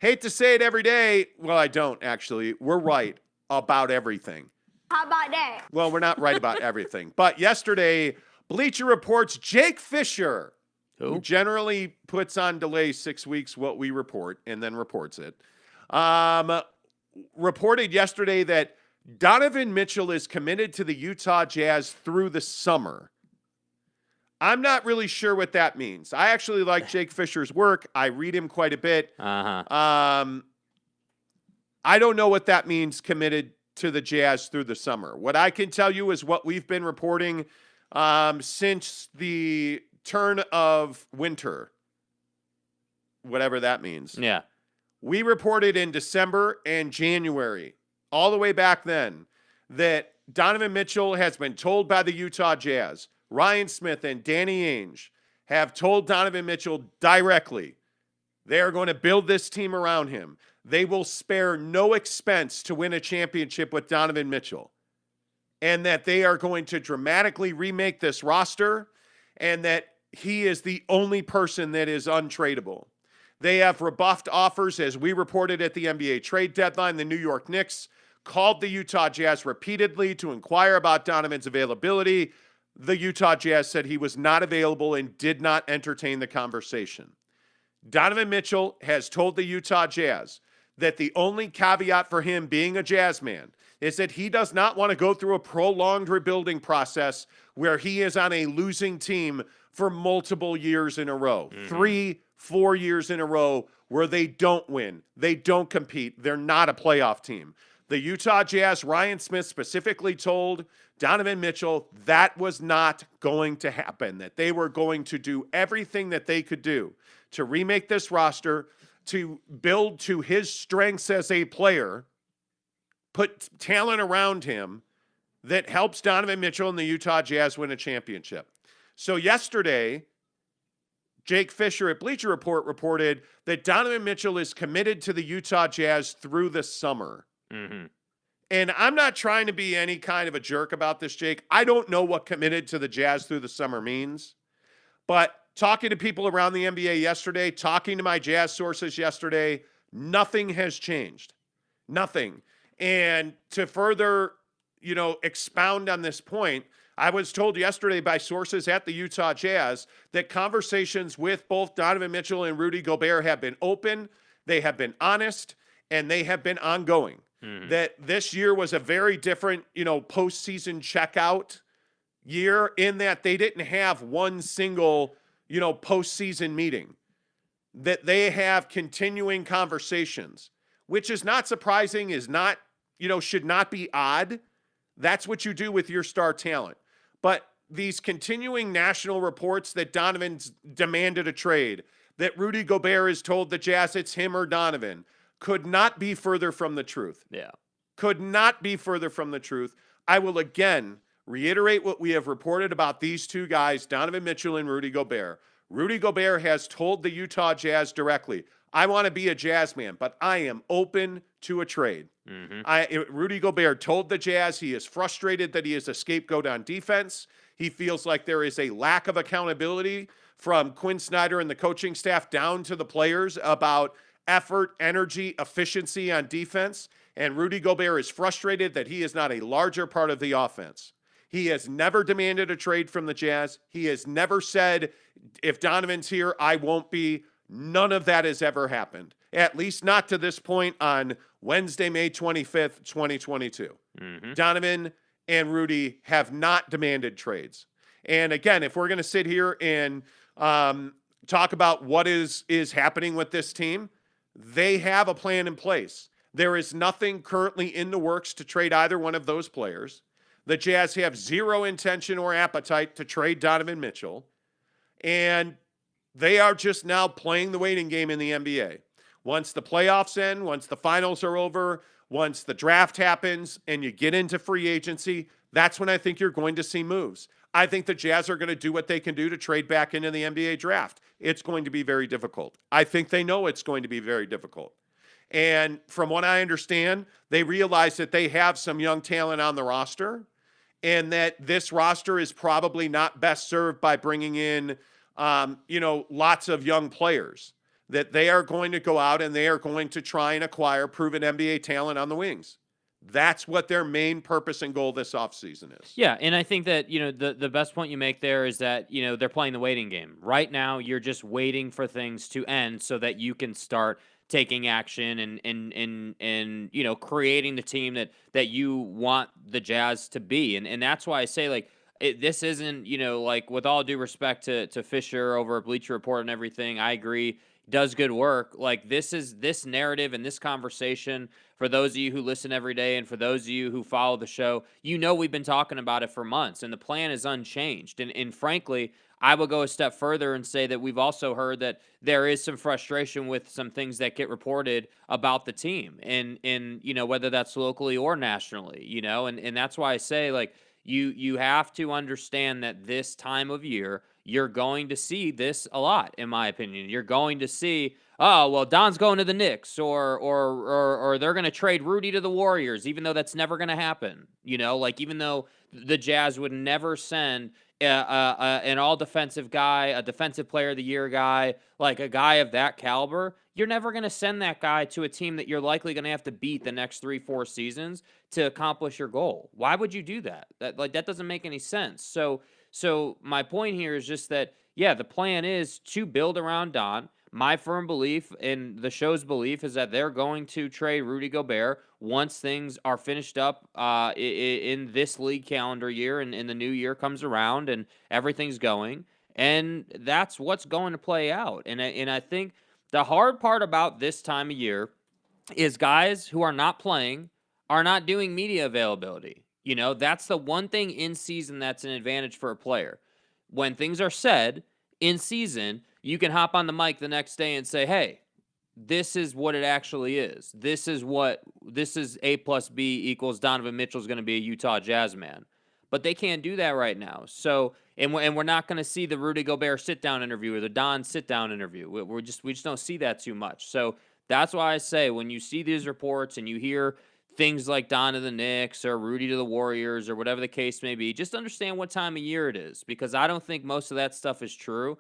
Hate to say it every day. Well, I don't, actually. We're right about everything. How about that? Well, we're not right about everything. But yesterday, Bleacher Report's Jake Fisher, who generally puts on delay 6 weeks what we report and then reports it, reported yesterday that Donovan Mitchell is committed to the Utah Jazz through the summer. I'm not really sure what that means. I actually like Jake Fisher's work. I read him quite a bit. I don't know what that means, committed to the Jazz through the summer. What I can tell you is what we've been reporting since the turn of winter, whatever that means. Yeah. We reported in December and January, all the way back then, that Donovan Mitchell has been told by the Utah Jazz, Ryan Smith and Danny Ainge have told Donovan Mitchell directly they are going to build this team around him. They will spare no expense to win a championship with Donovan Mitchell, and that they are going to dramatically remake this roster, and that he is the only person that is untradeable. They have rebuffed offers, as we reported at the NBA trade deadline. The New York Knicks called the Utah Jazz repeatedly to inquire about Donovan's availability. The Utah Jazz said he was not available and did not entertain the conversation. Donovan Mitchell has told the Utah Jazz that the only caveat for him being a Jazz man is that he does not want to go through a prolonged rebuilding process where he is on a losing team for multiple years in a row. 3-4 years in a row where they don't win. They don't compete. They're not a playoff team. The Utah Jazz, Ryan Smith specifically told Donovan Mitchell that was not going to happen, that they were going to do everything that they could do to remake this roster, to build to his strengths as a player, put talent around him that helps Donovan Mitchell and the Utah Jazz win a championship. So yesterday, Jake Fisher at Bleacher Report reported that Donovan Mitchell is committed to the Utah Jazz through the summer. And I'm not trying to be any kind of a jerk about this, Jake. I don't know what committed to the Jazz through the summer means. But talking to people around the NBA yesterday, talking to my Jazz sources yesterday, nothing has changed. Nothing. And to further, expound on this point, I was told yesterday by sources at the Utah Jazz that conversations with both Donovan Mitchell and Rudy Gobert have been open, they have been honest, and they have been ongoing. That this year was a very different, postseason checkout year in that they didn't have one single, postseason meeting. That they have continuing conversations, which is not surprising, is not, should not be odd. That's what you do with your star talent. But these continuing national reports that Donovan's demanded a trade, that Rudy Gobert has told the Jazz it's him or Donovan, could not be further from the truth. Yeah. Could not be further from the truth. I will again reiterate what we have reported about these two guys, Donovan Mitchell and Rudy Gobert. Rudy Gobert has told the Utah Jazz directly, I want to be a Jazz man, but I am open to a trade. Rudy Gobert told the Jazz he is frustrated that he is a scapegoat on defense. He feels like there is a lack of accountability from Quinn Snyder and the coaching staff down to the players about effort, energy, efficiency on defense. And Rudy Gobert is frustrated that he is not a larger part of the offense. He has never demanded a trade from the Jazz. He has never said, if Donovan's here, I won't be. None of that has ever happened, at least not to this point on Wednesday, May 25th, 2022. Donovan and Rudy have not demanded trades. And again, if we're going to sit here and talk about what is happening with this team, they have a plan in place. There is nothing currently in the works to trade either one of those players. The Jazz have zero intention or appetite to trade Donovan Mitchell. And they are just now playing the waiting game in the NBA. Once the playoffs end, once the finals are over, once the draft happens and you get into free agency, that's when I think you're going to see moves. I think the Jazz are going to do what they can do to trade back into the NBA draft. It's going to be very difficult. I think they know it's going to be very difficult. And from what I understand, they realize that they have some young talent on the roster and that this roster is probably not best served by bringing in, lots of young players. that they are going to go out and they are going to try and acquire proven NBA talent on the wings. That's what their main purpose and goal this offseason is. Yeah, and I think that, the best point you make there is that, they're playing the waiting game. Right now, you're just waiting for things to end so that you can start taking action and creating the team that you want the Jazz to be. And that's why I say, like, this isn't, like, with all due respect to Fisher over at Bleacher Report and everything, I agree, does good work. Like, this narrative and this conversation, for those of you who listen every day and for those of you who follow the show, we've been talking about it for months, and the plan is unchanged. And frankly, I will go a step further and say that we've also heard that there is some frustration with some things that get reported about the team, and whether that's locally or nationally, and that's why I say, like, you have to understand that this time of year, you're going to see this a lot, in my opinion. You're going to see, oh, well, Don's going to the Knicks, or they're going to trade Rudy to the Warriors, even though that's never going to happen. Like, even though the Jazz would never send an all-defensive guy, a defensive player of the year guy, like a guy of that caliber, you're never going to send that guy to a team that you're likely going to have to beat the next 3-4 seasons to accomplish your goal. Why would you do that? That doesn't make any sense. So my point here is just that, yeah, the plan is to build around Don. My firm belief and the show's belief is that they're going to trade Rudy Gobert once things are finished up in this league calendar year, and the new year comes around and everything's going. And that's what's going to play out. And I think the hard part about this time of year is guys who are not playing are not doing media availability. That's the one thing in season that's an advantage for a player. When things are said in season, you can hop on the mic the next day and say, hey, this is what it actually is. This is A plus B equals Donovan Mitchell is going to be a Utah Jazz man. But they can't do that right now. So, and we're not going to see the Rudy Gobert sit-down interview or the Don sit-down interview. We just don't see that too much. So that's why I say, when you see these reports and you hear things like Don to the Knicks or Rudy to the Warriors or whatever the case may be, just understand what time of year it is, because I don't think most of that stuff is true.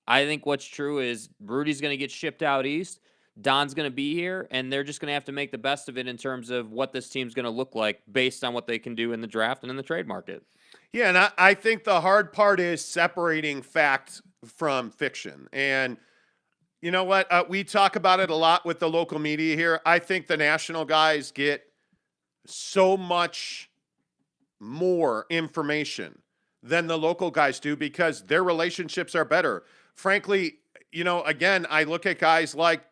I think what's true is Rudy's going to get shipped out east, Don's going to be here, and they're just going to have to make the best of it in terms of what this team's going to look like based on what they can do in the draft and in the trade market. Yeah, and I think the hard part is separating fact from fiction. And you know what? We talk about it a lot with the local media here. I think the national guys get so much more information than the local guys do because their relationships are better. Frankly, again, I look at guys like,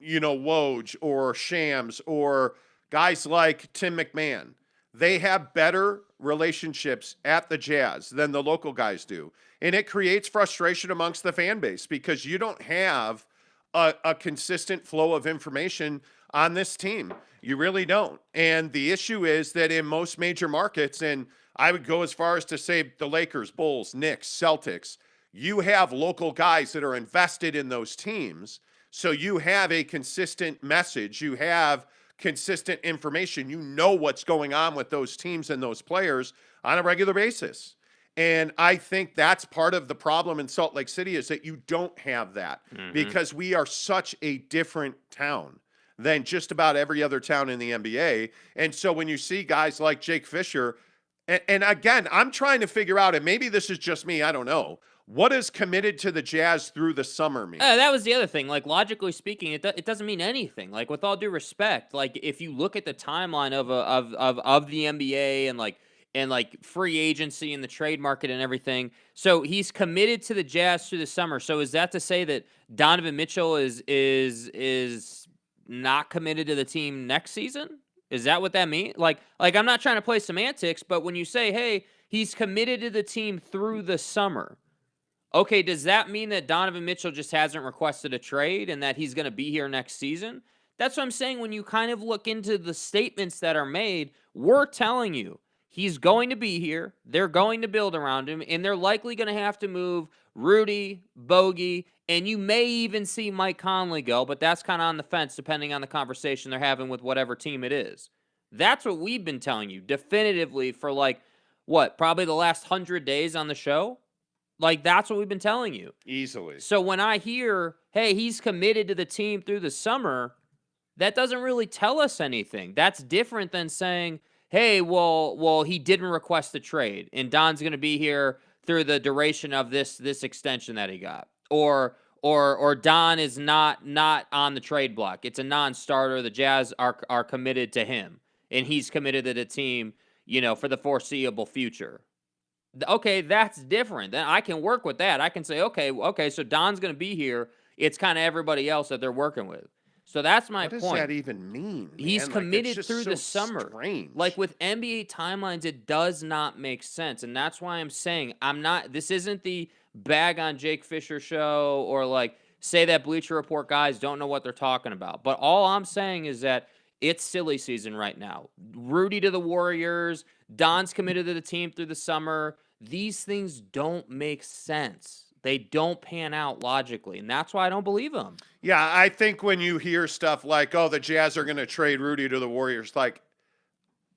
Woj or Shams or guys like Tim McMahon. They have better relationships at the Jazz than the local guys do. And it creates frustration amongst the fan base because you don't have a consistent flow of information on this team. You really don't. And the issue is that in most major markets, and I would go as far as to say the Lakers, Bulls, Knicks, Celtics, you have local guys that are invested in those teams. So you have a consistent message. You have consistent information. You know what's going on with those teams and those players on a regular basis. And I think that's part of the problem in Salt Lake City is that you don't have that because we are such a different town than just about every other town in the NBA. And so when you see guys like Jake Fisher, and again, I'm trying to figure out, and maybe this is just me, I don't know, what is committed to the Jazz through the summer mean? That was the other thing. Like, logically speaking, it doesn't mean anything. Like, with all due respect, like, if you look at the timeline of the NBA and free agency and the trade market and everything, so he's committed to the Jazz through the summer. So is that to say that Donovan Mitchell is not committed to the team next season? Is that what that means? Like I'm not trying to play semantics, but when you say, hey, he's committed to the team through the summer, okay, does that mean that Donovan Mitchell just hasn't requested a trade and that he's going to be here next season? That's what I'm saying. When you kind of look into the statements that are made, we're telling you he's going to be here. They're going to build around him, and they're likely going to have to move Rudy, Bogey, and you may even see Mike Conley go, but that's kind of on the fence depending on the conversation they're having with whatever team it is. That's what we've been telling you definitively for probably the last 100 days on the show. Like, that's what we've been telling you. Easily. So when I hear, hey, he's committed to the team through the summer, that doesn't really tell us anything. That's different than saying, hey, well, he didn't request a trade, and Don's going to be here through the duration of this extension that he got, or Don is not on the trade block. It's a non-starter. The Jazz are committed to him, and he's committed to the team, for the foreseeable future. Okay, that's different. Then I can work with that. I can say, okay, so Don's going to be here. It's kind of everybody else that they're working with. So that's my point. What does that even mean? He's committed through the summer. Strange. Like with NBA timelines, it does not make sense. And that's why I'm saying this isn't the bag on Jake Fisher show or like say that Bleacher Report guys don't know what they're talking about. But all I'm saying is that it's silly season right now. Rudy to the Warriors. Don's committed to the team through the summer. These things don't make sense. They don't pan out logically, and that's why I don't believe them. Yeah, I think when you hear stuff like, oh, the Jazz are going to trade Rudy to the Warriors, like,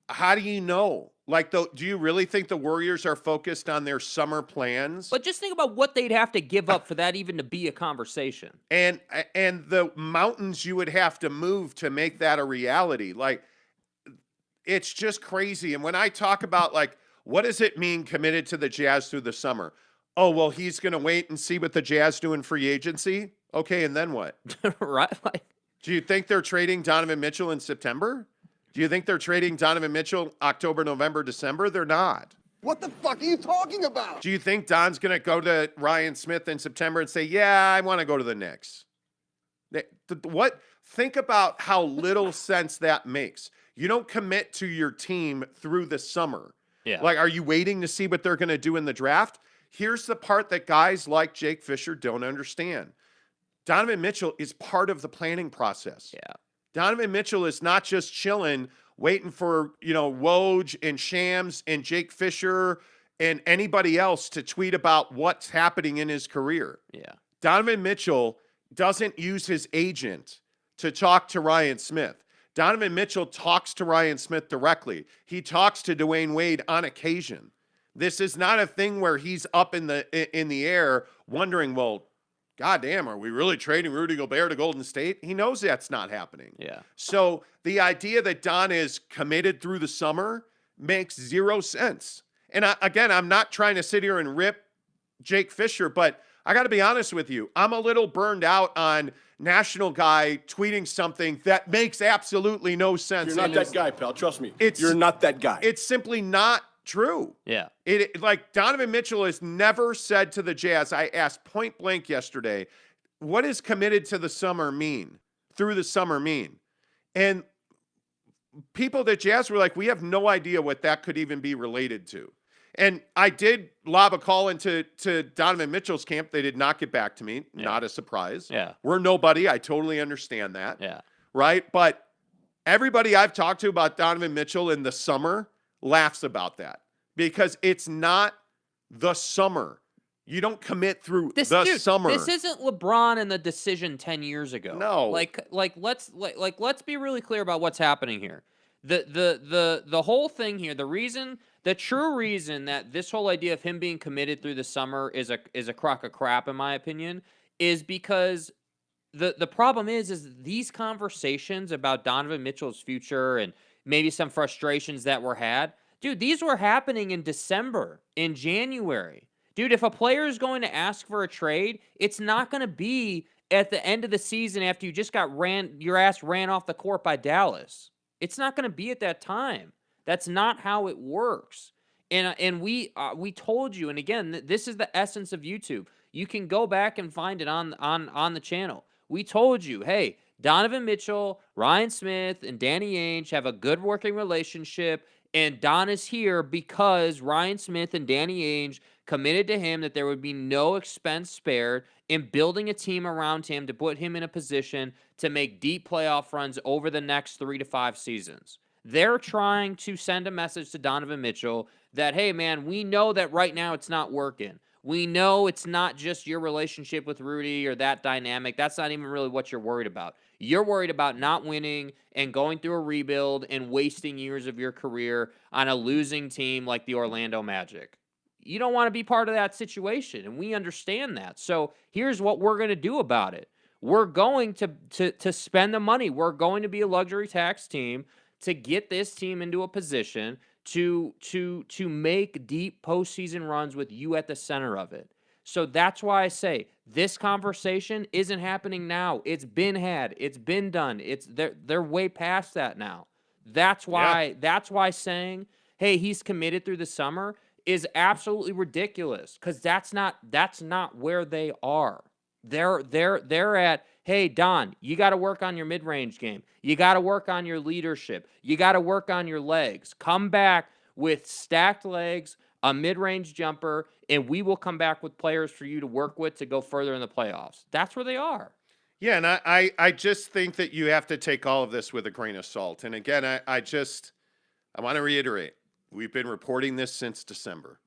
how do you know? Like, do you really think the Warriors are focused on their summer plans? But just think about what they'd have to give up for that even to be a conversation. And the mountains you would have to move to make that a reality. Like, it's just crazy. And when I talk about, like, what does it mean committed to the Jazz through the summer? Oh, well, he's going to wait and see what the Jazz do in free agency? Okay, and then what? Right? Do you think they're trading Donovan Mitchell in September? Do you think they're trading Donovan Mitchell October, November, December? They're not. What the fuck are you talking about? Do you think Don's going to go to Ryan Smith in September and say, yeah, I want to go to the Knicks? What? Think about how little sense that makes. You don't commit to your team through the summer. Yeah. Like, are you waiting to see what they're going to do in the draft? Here's the part that guys like Jake Fisher don't understand. Donovan Mitchell is part of the planning process. Yeah. Donovan Mitchell is not just chilling, waiting for, Woj and Shams and Jake Fisher and anybody else to tweet about what's happening in his career. Yeah. Donovan Mitchell doesn't use his agent to talk to Ryan Smith. Donovan Mitchell talks to Ryan Smith directly. He talks to Dwayne Wade on occasion. This is not a thing where he's up in the air wondering, well, goddamn, are we really trading Rudy Gobert to Golden State? He knows that's not happening. Yeah. So the idea that Don is committed through the summer makes zero sense. And I'm not trying to sit here and rip Jake Fisher, but I got to be honest with you. I'm a little burned out on national guy tweeting something that makes absolutely no sense. You're not that guy, pal. Trust me. You're You're not that guy. It's simply not true. Yeah. Like Donovan Mitchell has never said to the Jazz, I asked point blank yesterday, what does committed to the summer mean? Through the summer mean? And people at Jazz were like, we have no idea what that could even be related to. And I did lob a call into Donovan Mitchell's camp. They did not get back to me. Yeah. Not a surprise. Yeah. We're nobody. I totally understand that. Yeah. Right? But everybody I've talked to about Donovan Mitchell in the summer laughs about that because it's not the summer. You don't commit through the summer. This isn't LeBron and the decision 10 years ago. No. Let's be really clear about what's happening here. The whole thing here, the true reason that this whole idea of him being committed through the summer is a crock of crap, in my opinion, is because the problem is these conversations about Donovan Mitchell's future and maybe some frustrations that were had, dude, these were happening in December, in January. Dude, if a player is going to ask for a trade, it's not going to be at the end of the season after you just got your ass ran off the court by Dallas. It's not going to be at that time. That's not how it works. And we told you, and again, this is the essence of YouTube. You can go back and find it on the channel. We told you, hey, Donovan Mitchell, Ryan Smith, and Danny Ainge have a good working relationship, and Don is here because Ryan Smith and Danny Ainge committed to him that there would be no expense spared in building a team around him to put him in a position to make deep playoff runs over the next 3 to 5 seasons. They're trying to send a message to Donovan Mitchell that, hey, man, we know that right now it's not working. We know it's not just your relationship with Rudy or that dynamic. That's not even really what you're worried about. You're worried about not winning and going through a rebuild and wasting years of your career on a losing team like the Orlando Magic. you don't want to be part of that situation, and we understand that. So here's what we're going to do about it. We're going to spend the money. We're going to be a luxury tax team to get this team into a position to make deep postseason runs with you at the center of it. So that's why I say this conversation isn't happening now. It's been had. It's been done. They're way past that now. That's why saying, hey, he's committed through the summer is absolutely ridiculous, because that's not where they are. They're at, hey, Don, you got to work on your mid-range game. You got to work on your leadership. You got to work on your legs. Come back with stacked legs, a mid-range jumper, and we will come back with players for you to work with to go further in the playoffs. That's where they are. Yeah, and I just think that you have to take all of this with a grain of salt. And again, I want to reiterate, we've been reporting this since December.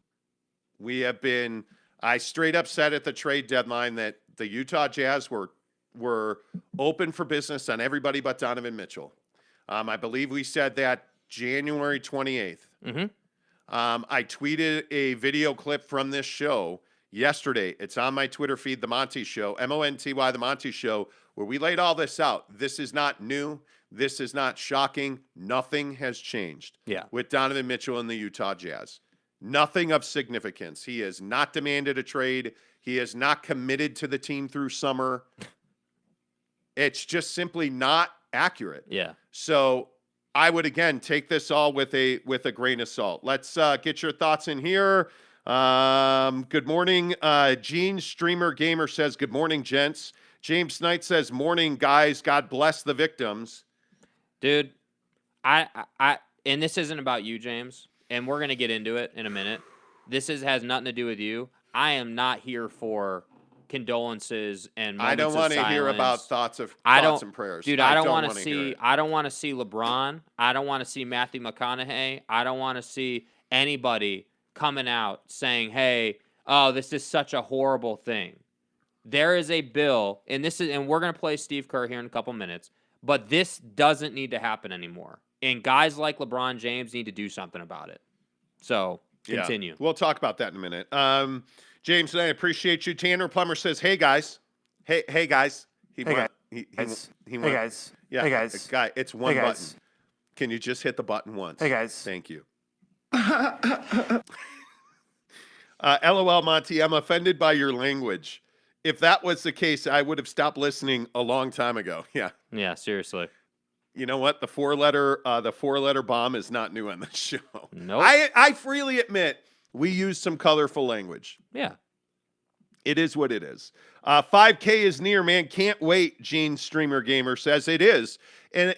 I straight up said at the trade deadline that the Utah Jazz were open for business on everybody but Donovan Mitchell. I believe we said that January 28th. Mm-hmm. I tweeted a video clip from this show yesterday. It's on my Twitter feed, The Monty Show, Monty, The Monty Show, where we laid all this out. This is not new. This is not shocking. Nothing has changed with Donovan Mitchell and the Utah Jazz. Nothing of significance. He has not demanded a trade. He has not committed to the team through summer. It's just simply not accurate. Yeah. So I would, again, take this all with a grain of salt. Let's get your thoughts in here. Good morning. Gene Streamer Gamer says, good morning, gents. James Knight says, morning, guys. God bless the victims. Dude, I and this isn't about you, James, and we're going to get into it in a minute. This has nothing to do with you. I am not here for condolences and moments I don't want to hear about thoughts and prayers. Dude, I don't want to see LeBron. I don't want to see Matthew McConaughey. I don't want to see anybody coming out saying, hey, oh, this is such a horrible thing. There is a bill, and we're going to play Steve Kerr here in a couple minutes, but this doesn't need to happen anymore. And guys like LeBron James need to do something about it. So, continue. Yeah, we'll talk about that in a minute. James, I appreciate you. Tanner Plummer says, hey, guys. Hey, guys. Hey, guys. Yeah, hey, guys. Guy, it's one hey, button. guys. Can you just hit the button once? Hey, guys. Thank you. LOL, Monty, I'm offended by your language. If that was the case, I would have stopped listening a long time ago. Yeah. Yeah, seriously. You know what? The four-letter bomb is not new on this show. Nope. I freely admit we use some colorful language. Yeah. It is what it is. 5K is near, man. Can't wait, Gene Streamer Gamer says. It is. And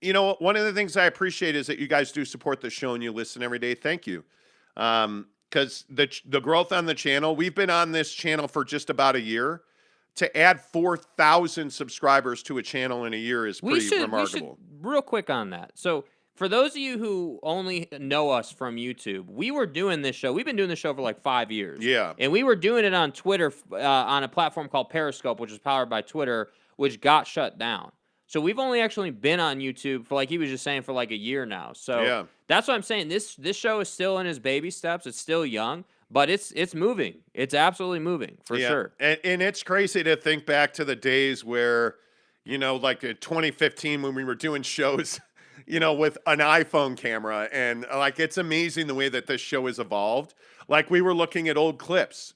one of the things I appreciate is that you guys do support the show and you listen every day. Thank you. Because the growth on the channel, we've been on this channel for just about a year. To add 4,000 subscribers to a channel in a year is pretty remarkable. Real quick on that. So for those of you who only know us from YouTube, we were doing this show. We've been doing this show for like 5 years. Yeah. And we were doing it on Twitter on a platform called Periscope, which is powered by Twitter, which got shut down. So we've only actually been on YouTube for, like he was just saying, for like a year now. So that's what I'm saying. This show is still in its baby steps. It's still young. But it's moving. It's absolutely moving, for sure. And it's crazy to think back to the days where, like in 2015 when we were doing shows, with an iPhone camera. And, like, it's amazing the way that this show has evolved. Like, we were looking at old clips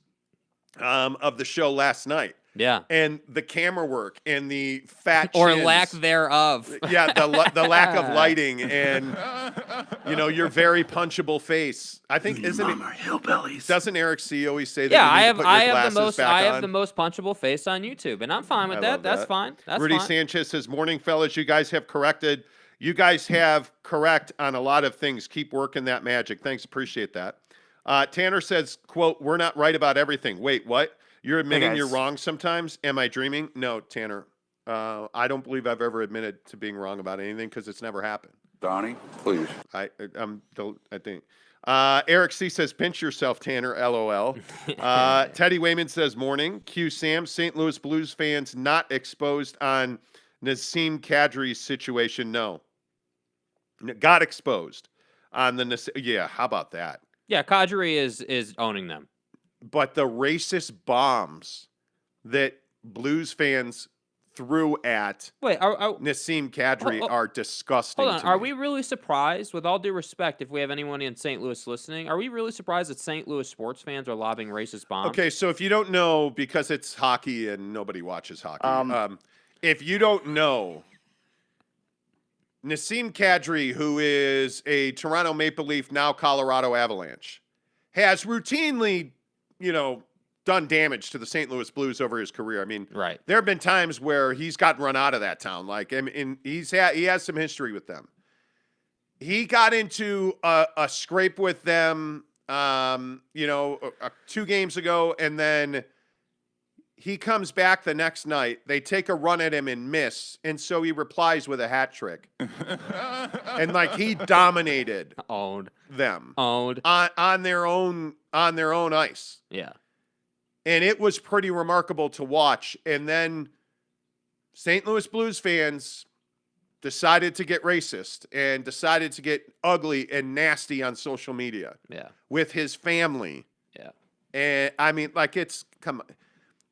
of the show last night. Yeah. And the camera work and the fat or chins. lack thereof. Yeah, the lack of lighting and, your very punchable face. I think, isn't it? Hillbillies. Doesn't Eric C. always say that? Yeah, I have the most punchable face on YouTube, and I'm fine with that. That's fine. That's Rudy fine. Sanchez says, morning, fellas. You guys have corrected. You guys have correct on a lot of things. Keep working that magic. Thanks. Appreciate that. Tanner says, quote, we're not right about everything. Wait, what? You're admitting you're wrong sometimes? Am I dreaming? No, Tanner. I don't believe I've ever admitted to being wrong about anything because it's never happened. Donnie, please. I think. Eric C. says, pinch yourself, Tanner, LOL. Teddy Wayman says, morning. Q Sam, St. Louis Blues fans not exposed on Nassim Kadri's situation. No. Got exposed on the, how about that? Yeah, Kadri is owning them. But the racist bombs that Blues fans threw at Wait, Nassim Kadri oh, are disgusting hold on. to Are me. we really surprised, with all due respect, if we have anyone in St. Louis listening, are we really surprised that St. Louis sports fans are lobbing racist bombs? Okay, so if you don't know, because it's hockey and nobody watches hockey, if you don't know, Nassim Kadri, who is a Toronto Maple Leaf, now Colorado Avalanche, has routinely, done damage to the St. Louis Blues over his career. I mean, Right. there have been times where he's gotten run out of that town. Like, and he has some history with them. He got into a scrape with them, 2 games ago, and then he comes back the next night. They take a run at him and miss, and so he replies with a hat trick. And he dominated them on their own ice. Yeah. And it was pretty remarkable to watch. And then St. Louis Blues fans decided to get racist and decided to get ugly and nasty on social media. Yeah. With his family. Yeah. And I mean, come on.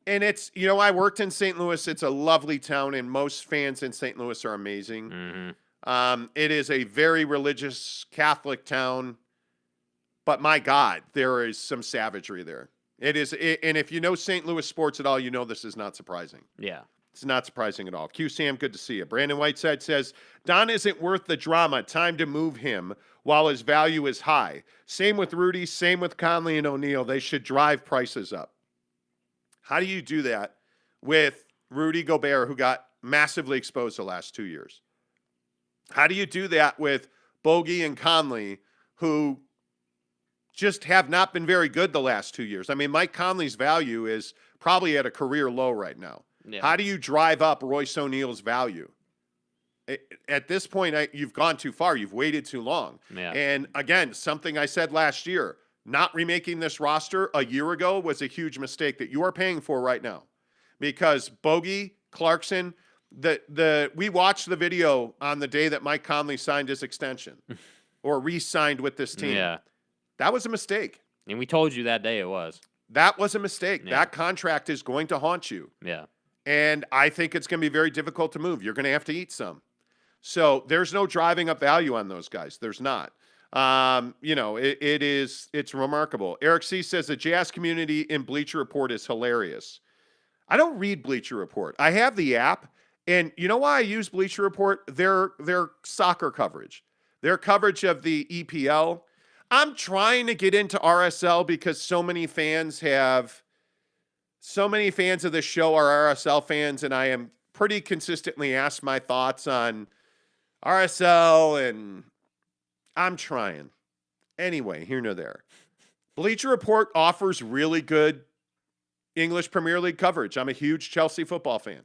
And it's, I worked in St. Louis. It's a lovely town, and most fans in St. Louis are amazing. Mm-hmm. It is a very religious Catholic town, but my God, there is some savagery there. And if you know St. Louis sports at all, you know this is not surprising. Yeah. It's not surprising at all. Q Sam, good to see you. Brandon Whiteside says, Don isn't worth the drama. Time to move him while his value is high. Same with Rudy, same with Conley and O'Neal. They should drive prices up. How do you do that with Rudy Gobert, who got massively exposed the last 2 years? How do you do that with Bogey and Conley, who just have not been very good the last 2 years? I mean, Mike Conley's value is probably at a career low right now. Yeah. How do you drive up Royce O'Neal's value? At this point, you've gone too far. You've waited too long. Yeah. And again, something I said last year, not remaking this roster a year ago was a huge mistake that you are paying for right now. Because Bogey, Clarkson, we watched the video on the day that Mike Conley signed his extension or re-signed with this team. Yeah. That was a mistake. And we told you that day it was. That was a mistake. Yeah. That contract is going to haunt you. Yeah. And I think it's going to be very difficult to move. You're going to have to eat some. So there's no driving up value on those guys. There's not. It's remarkable. Eric C says the Jazz community in Bleacher Report is hilarious. I don't read Bleacher Report. I have the app, and you know why I use Bleacher Report? Their soccer coverage, their coverage of the EPL. I'm trying to get into RSL because so many fans of the show are RSL fans, and I am pretty consistently asked my thoughts on RSL, and I'm trying. Anyway, here nor there. Bleacher Report offers really good English Premier League coverage. I'm a huge Chelsea football fan.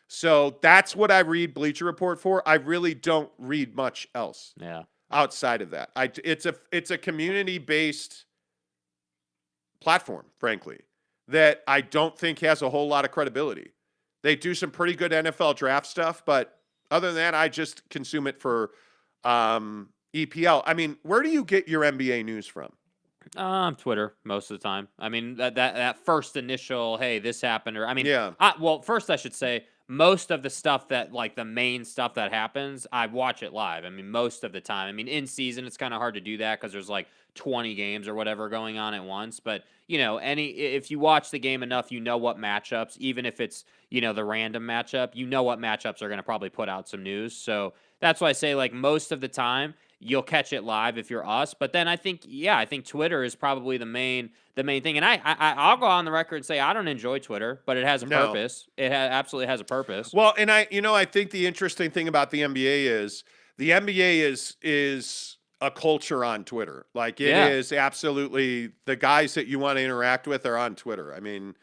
So that's what I read Bleacher Report for. I really don't read much else. Yeah. Outside of that. It's a community-based platform, frankly, that I don't think has a whole lot of credibility. They do some pretty good NFL draft stuff, but other than that, I just consume it for EPL. I mean, where do you get your NBA news from? Twitter most of the time. I mean, that first initial, hey, this happened, or I mean, Yeah. First I should say most of the stuff that, like, the main stuff that happens, I watch it live. I mean, most of the time. I mean, in season, it's kind of hard to do that because there's like 20 games or whatever going on at once. But, if you watch the game enough, you know what matchups, even if it's, the random matchup, you know what matchups are going to probably put out some news. So that's why I say, like, most of the time, you'll catch it live if you're us. But then I think Twitter is probably the main thing. And I'll go on the record and say I don't enjoy Twitter, but it has a purpose. It absolutely has a purpose. Well, and I think the interesting thing about the NBA is the NBA is a culture on Twitter. Like, it is absolutely, the guys that you want to interact with are on Twitter. I mean,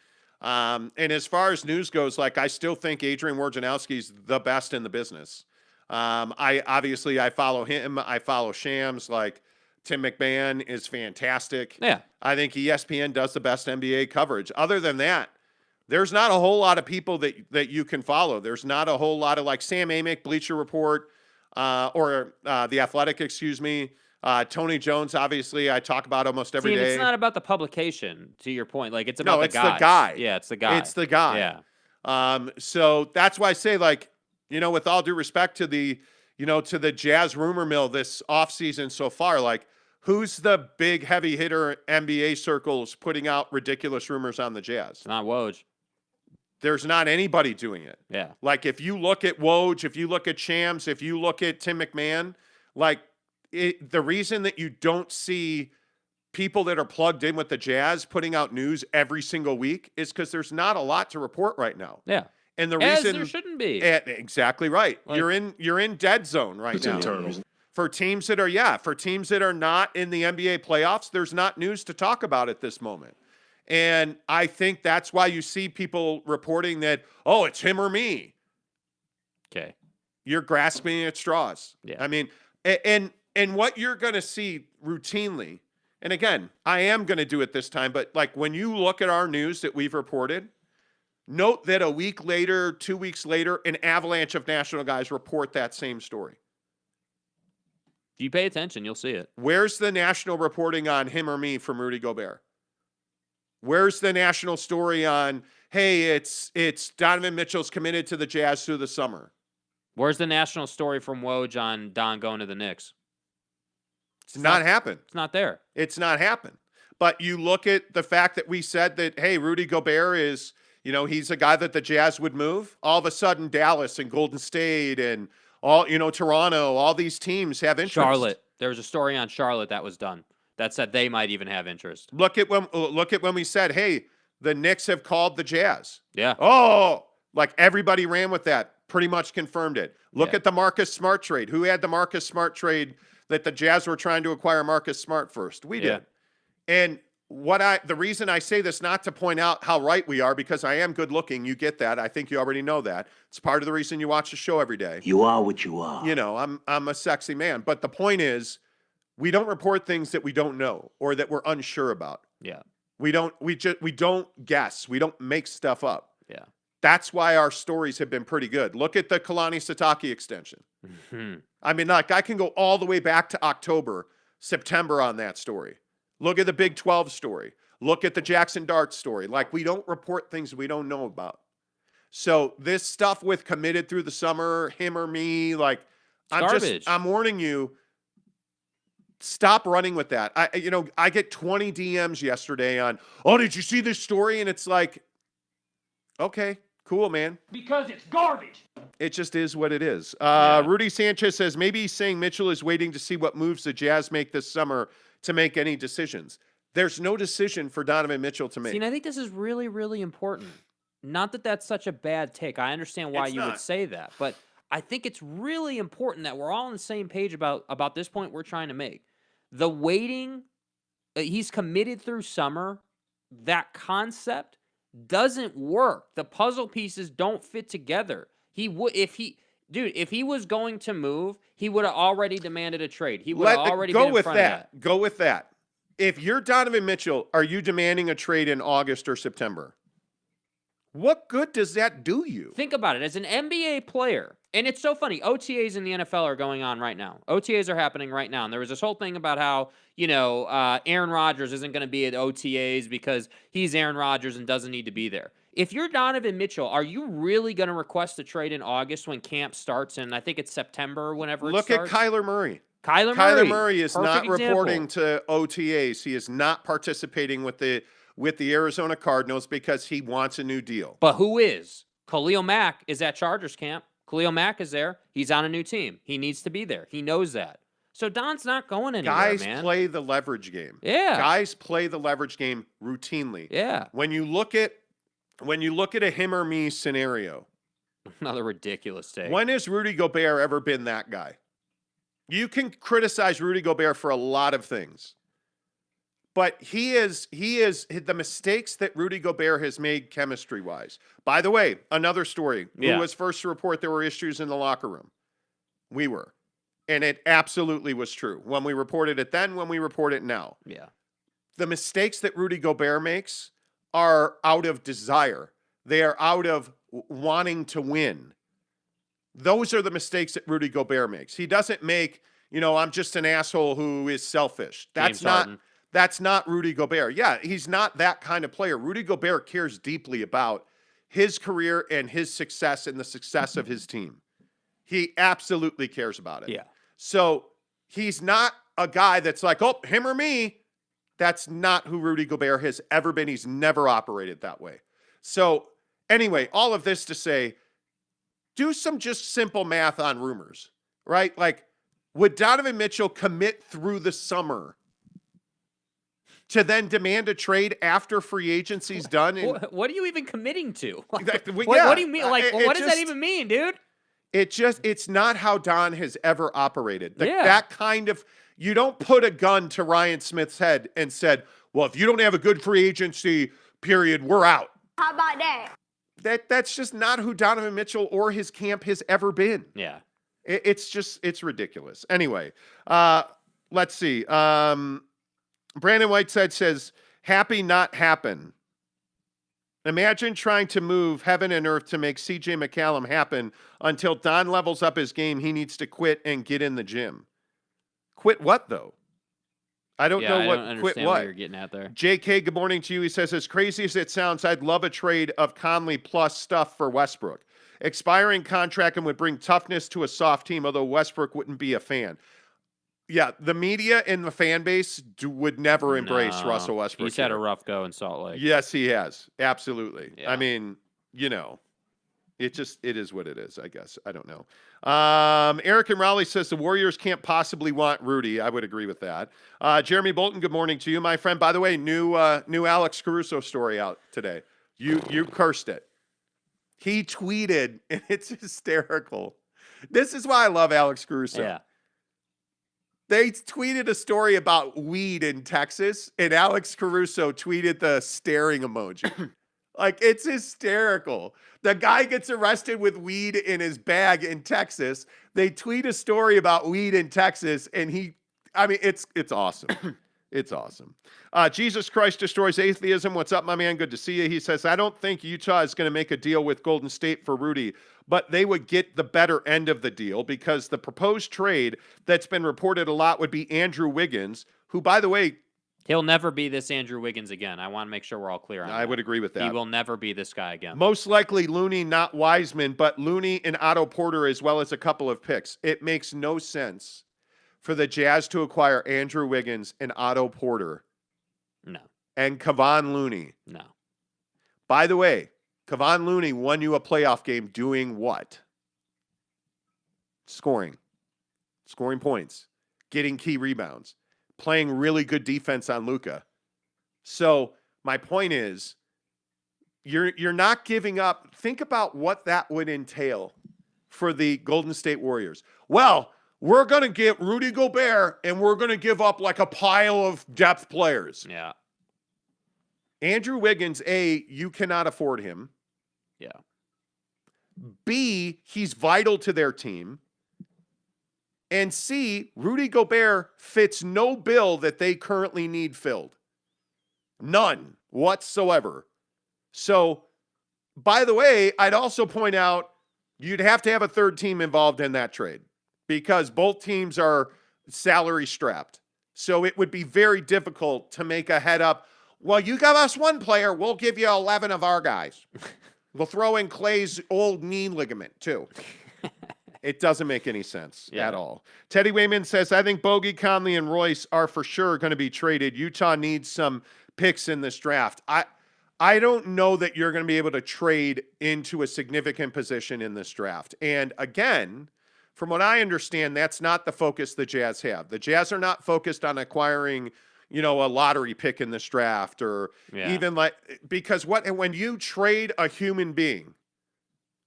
and as far as news goes, like, I still think Adrian Wojnarowski's the best in the business. I follow him. I follow Shams. Like, Tim McMahon is fantastic. Yeah. I think ESPN does the best NBA coverage. Other than that, there's not a whole lot of people that you can follow. There's not a whole lot of, like, Sam Amick, Bleacher Report, or The Athletic, excuse me. Tony Jones, obviously, I talk about almost every day. It's not about the publication, to your point. Like, it's about the guy. Yeah, it's the guy. It's the guy. Yeah. So that's why I say, like, with all due respect to the, to the Jazz rumor mill this offseason so far, like, who's the big heavy hitter NBA circles putting out ridiculous rumors on the Jazz? It's not Woj. There's not anybody doing it. Yeah. Like, if you look at Woj, if you look at Shams, if you look at Tim McMahon, like, the reason that you don't see people that are plugged in with the Jazz putting out news every single week is because there's not a lot to report right now. Yeah. And the As reason there shouldn't be. Exactly right. Like, you're in dead zone right now. internal. For teams that are not in the NBA playoffs, there's not news to talk about at this moment. And I think that's why you see people reporting that, oh, it's him or me. Okay. You're grasping at straws. Yeah. I mean, and what you're going to see routinely, and again, I am going to do it this time, but like when you look at our news that we've reported, note that a week later, 2 weeks later, an avalanche of national guys report that same story. If you pay attention, you'll see it. Where's the national reporting on him or me from Rudy Gobert? Where's the national story on, hey, it's Donovan Mitchell's committed to the Jazz through the summer? Where's the national story from Woj on Don going to the Knicks? It's not happened. It's not there. It's not happened. But you look at the fact that we said that, hey, Rudy Gobert is, he's a guy that the Jazz would move. All of a sudden, Dallas and Golden State and all, Toronto, all these teams have interest. Charlotte. There was a story on Charlotte that was done that said they might even have interest. Look at when we said, hey, the Knicks have called the Jazz. Yeah. Oh, like everybody ran with that. Pretty much confirmed it. Look Yeah. at the Marcus Smart trade. Who had the Marcus Smart trade that the Jazz were trying to acquire Marcus Smart first? We did. And the reason I say this, not to point out how right we are, because I am good looking. You get that. I think you already know that. It's part of the reason you watch the show every day. You are what you are. I'm a sexy man. But the point is, we don't report things that we don't know or that we're unsure about. Yeah. We don't guess. We don't make stuff up. Yeah. That's why our stories have been pretty good. Look at the Kalani Sitake extension. Mm-hmm. I mean, like, I can go all the way back to October, September on that story. Look at the Big 12 story. Look at the Jackson Dart story. Like, we don't report things we don't know about. So this stuff with committed through the summer, him or me, like, I'm warning you, stop running with that. I get 20 DMs yesterday on, oh, did you see this story? And it's like, okay, cool, man. Because it's garbage. It just is what it is. Yeah. Rudy Sanchez says, maybe he's saying Mitchell is waiting to see what moves the Jazz make this summer to make any decisions. There's no decision for Donovan Mitchell to make. See, and I think this is really, really important. Not that that's such a bad take. I understand why It's you would not. say that, but I think it's really important that we're all on the same page about this point we're trying to make. The waiting, he's committed through summer. That concept doesn't work. The puzzle pieces don't fit together. If he was going to move, he would have already demanded a trade. He would have already go been in with front that. of that. Go with that. If you're Donovan Mitchell, are you demanding a trade in August or September? What good does that do you? Think about it. As an NBA player, and it's so funny, OTAs in the NFL are going on right now. OTAs are happening right now. And there was this whole thing about how, Aaron Rodgers isn't going to be at OTAs because he's Aaron Rodgers and doesn't need to be there. If you're Donovan Mitchell, are you really going to request a trade in August when camp starts? And I think it's September or whenever it starts. Look at Kyler Murray. Kyler Murray is perfect not example. reporting to OTAs. He is not participating with the Arizona Cardinals because he wants a new deal. But who is? Khalil Mack is at Chargers camp. Khalil Mack is there. He's on a new team. He needs to be there. He knows that. So Don's not going anywhere, Guys man. play the leverage game. Yeah. Guys play the leverage game routinely. Yeah. When you look at a him or me scenario, Another ridiculous take. when has Rudy Gobert ever been that guy? You can criticize Rudy Gobert for a lot of things. But he is the mistakes that Rudy Gobert has made chemistry-wise. By the way, another story. Yeah. Who was first to report there were issues in the locker room? We were. And it absolutely was true. When we reported it then, when we report it now. Yeah. The mistakes that Rudy Gobert makes are out of desire. They are out of wanting to win. Those are the mistakes that Rudy Gobert makes. He doesn't make I'm just an asshole who is selfish. James Harden. That's not Rudy Gobert. Yeah, he's not that kind of player. Rudy Gobert cares deeply about his career and his success and the success of his team. He absolutely cares about it. Yeah. So he's not a guy that's like, oh, him or me. That's not who Rudy Gobert has ever been. He's never operated that way. So anyway, all of this to say, do some just simple math on rumors, right? Like, would Donovan Mitchell commit through the summer to then demand a trade after free agency's done? What are you even committing to? What do you mean? What does that even mean, dude? It's not how Don has ever operated. That kind of, you don't put a gun to Ryan Smith's head and said, well, if you don't have a good free agency period, we're out. How about that? That's just not who Donovan Mitchell or his camp has ever been. Yeah. It's ridiculous. Anyway, let's see. Brandon Whiteside says, happy not happen. Imagine trying to move heaven and earth to make CJ McCallum happen until Don levels up his game. He needs to quit and get in the gym. Quit what, though? I don't know what. I don't understand quit what you're getting at there. JK, good morning to you. He says, as crazy as it sounds, I'd love a trade of Conley plus stuff for Westbrook. Expiring contract and would bring toughness to a soft team, although Westbrook wouldn't be a fan. Yeah, the media and the fan base would never embrace Russell Westbrook. He's had a rough go in Salt Lake. Yes, he has. Absolutely. Yeah. I mean, it is what it is, I guess. I don't know. Eric and Raleigh says the Warriors can't possibly want Rudy. I would agree with that. Jeremy Bolton, good morning to you, my friend. By the way, new Alex Caruso story out today. You cursed it. He tweeted, and it's hysterical. This is why I love Alex Caruso. Yeah. They tweeted a story about weed in Texas, and Alex Caruso tweeted the staring emoji. Like, it's hysterical. The guy gets arrested with weed in his bag in Texas. They tweet a story about weed in Texas, and it's awesome. It's awesome. Jesus Christ destroys atheism. What's up, my man? Good to see you. He says, I don't think Utah is going to make a deal with Golden State for Rudy, but they would get the better end of the deal because the proposed trade that's been reported a lot would be Andrew Wiggins, who, by the way, he'll never be this Andrew Wiggins again. I want to make sure we're all clear on that. I would agree with that. He will never be this guy again. Most likely Looney, not Wiseman, but Looney and Otto Porter as well as a couple of picks. It makes no sense for the Jazz to acquire Andrew Wiggins and Otto Porter. No. And Kevon Looney. No. By the way, Kevon Looney won you a playoff game doing what? Scoring points, getting key rebounds, playing really good defense on Luka. So my point is, you're not giving up. Think about what that would entail for the Golden State Warriors. Well, we're going to get Rudy Gobert, and we're going to give up like a pile of depth players. Yeah. Andrew Wiggins, A, you cannot afford him. Yeah. B, he's vital to their team. And C, Rudy Gobert fits no bill that they currently need filled. None whatsoever. So, by the way, I'd also point out you'd have to have a third team involved in that trade because both teams are salary strapped. So it would be very difficult to make a head up. Well, you give us one player, we'll give you 11 of our guys. We'll throw in Clay's old knee ligament, too. It doesn't make any sense at all. Teddy Wayman says, I think Bogey, Conley, and Royce are for sure going to be traded. Utah needs some picks in this draft. I don't know that you're going to be able to trade into a significant position in this draft. And again, from what I understand, that's not the focus the Jazz have. The Jazz are not focused on acquiring, a lottery pick in this draft or even because when you trade a human being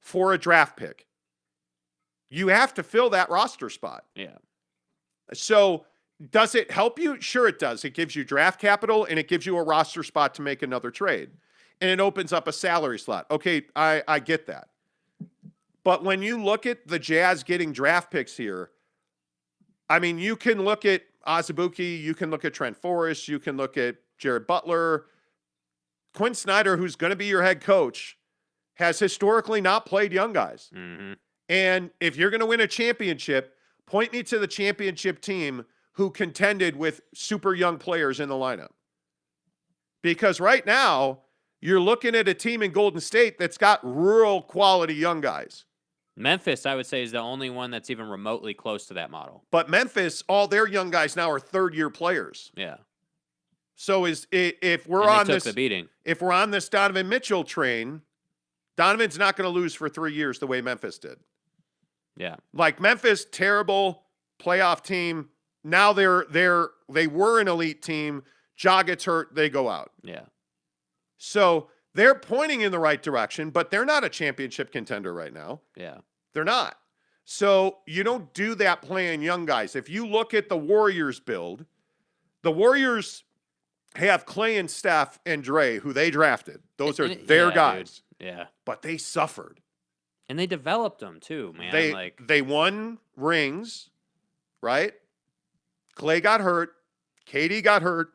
for a draft pick, you have to fill that roster spot. Yeah. So does it help you? Sure it does. It gives you draft capital and it gives you a roster spot to make another trade. And it opens up a salary slot. Okay, I get that. But when you look at the Jazz getting draft picks here, I mean, you can look at Azubuike, you can look at Trent Forrest, you can look at Jared Butler. Quinn Snyder, who's going to be your head coach, has historically not played young guys. Mm-hmm. And if you're going to win a championship, Point me to the championship team who contended with super young players in the lineup. Because right now, you're looking at a team in Golden State that's got rural quality young guys. Memphis, I would say, is the only one that's even remotely close to that model. But Memphis, all their young guys now are third-year players. Yeah. So if we're And on they this took the beating. if we're on this Donovan Mitchell train, Donovan's not going to lose for 3 years the way Memphis did. Yeah. Like Memphis, terrible playoff team. Now they were an elite team. Ja gets hurt, they go out. Yeah. So they're pointing in the right direction, but they're not a championship contender right now. Yeah. They're not. So you don't do that playing young guys. If you look at the Warriors build, the Warriors have Clay and Steph and Dre, who they drafted. Those are their guys. Dude. Yeah. But they suffered. And they developed them too, man. They won rings, right? Clay got hurt. KD got hurt.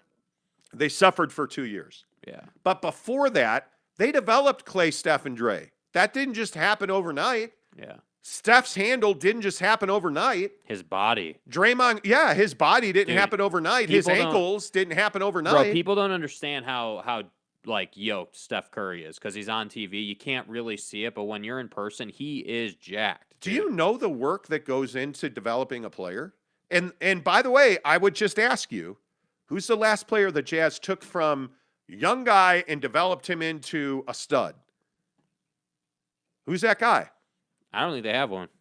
They suffered for 2 years. Yeah. But before that, they developed Clay, Steph, and Dre. That didn't just happen overnight. Yeah. Steph's handle didn't just happen overnight. His body. Draymond, yeah, his body didn't happen overnight. His ankles didn't happen overnight. Bro, people don't understand how like yoked Steph Curry is because he's on TV. You can't really see it, but when you're in person, he is jacked. Do you know the work that goes into developing a player? And by the way, I would just ask you, who's the last player the Jazz took from young guy and developed him into a stud? Who's that guy? I don't think they have one.